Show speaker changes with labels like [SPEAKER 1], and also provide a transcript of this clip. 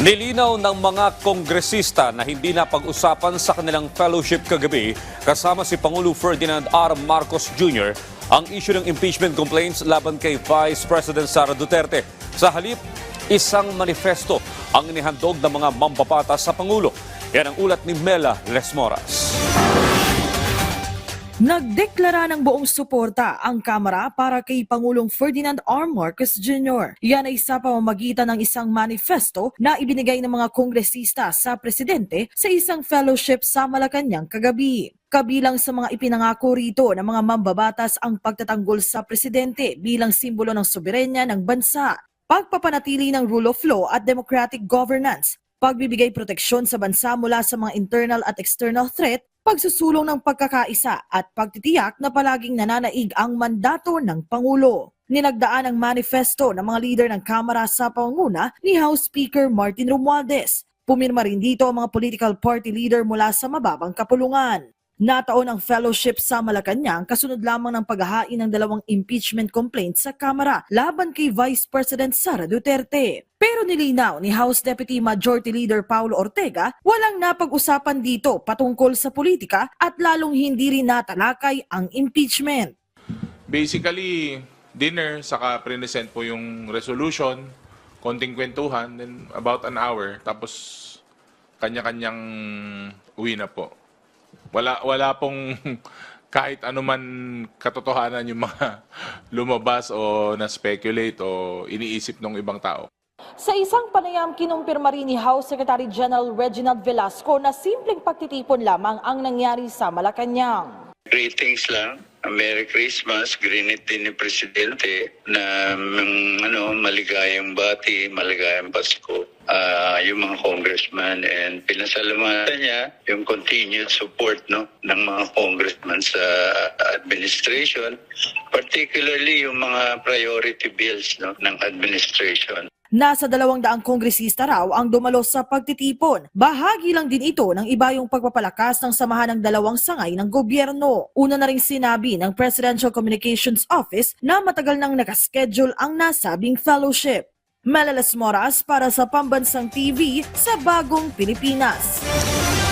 [SPEAKER 1] Nilinaw ng mga kongresista na hindi na pag-usapan sa kanilang fellowship kagabi kasama si Pangulo Ferdinand R. Marcos Jr. ang issue ng impeachment complaints laban kay Vice President Sara Duterte. Sa halip, isang manifesto ang inihandog ng mga mambabatas sa Pangulo. Yan ang ulat ni Mela Lesmoras.
[SPEAKER 2] Nagdeklara ng buong suporta ang Kamara para kay Pangulong Ferdinand R. Marcos Jr. Yan ay sa pamamagitan ng isang manifesto na ibinigay ng mga kongresista sa presidente sa isang fellowship sa Malacanang kagabi. Kabilang sa mga ipinangako rito ng mga mambabatas ang pagtatanggol sa presidente bilang simbolo ng soberenya ng bansa, pagpapanatili ng rule of law at democratic governance, pagbibigay proteksyon sa bansa mula sa mga internal at external threat, pagsusulong ng pagkakaisa at pagtitiyak na palaging nananaig ang mandato ng Pangulo. Ninagdaan ang manifesto ng mga leader ng Kamara sa pangunguna ni House Speaker Martin Romualdez. Pumirma rin dito ang mga political party leader mula sa mababang kapulungan. Nataon ang fellowship sa Malacanang kasunod lamang ng paghahain ng 2 impeachment complaints sa Kamara laban kay Vice President Sara Duterte. Pero nilinaw ni House Deputy Majority Leader Paulo Ortega, walang napag-usapan dito patungkol sa politika at lalong hindi rin natalakay ang impeachment.
[SPEAKER 3] Basically, dinner, saka present po yung resolution, konting kwentuhan, then about an hour, tapos kanya-kanyang uwi na po. Wala pong kahit anuman katotohanan yung mga lumabas o na-speculate o iniisip ng ibang tao.
[SPEAKER 2] Sa isang panayam, kinumpirma rin ni House Secretary General Reginald Velasco na simpleng pagtitipon lamang ang nangyari sa Malacanang.
[SPEAKER 4] Greetings lang. Merry Christmas. Grinit din ni Presidente na maligayang bati, maligayang Pasko. Yung mga congressman and pinasalamatan niya yung continued support ng mga congressman sa administration, particularly yung mga priority bills ng administration.
[SPEAKER 2] Nasa 200 kongresista raw ang dumalo sa pagtitipon. Bahagi lang din ito ng iba yung pagpapalakas ng samahan ng 2 sangay ng gobyerno. Una na rin sinabi ng Presidential Communications Office na matagal nang nakaschedule ang nasabing fellowship. Mela Lesmoras para sa Pambansang TV sa Bagong Pilipinas.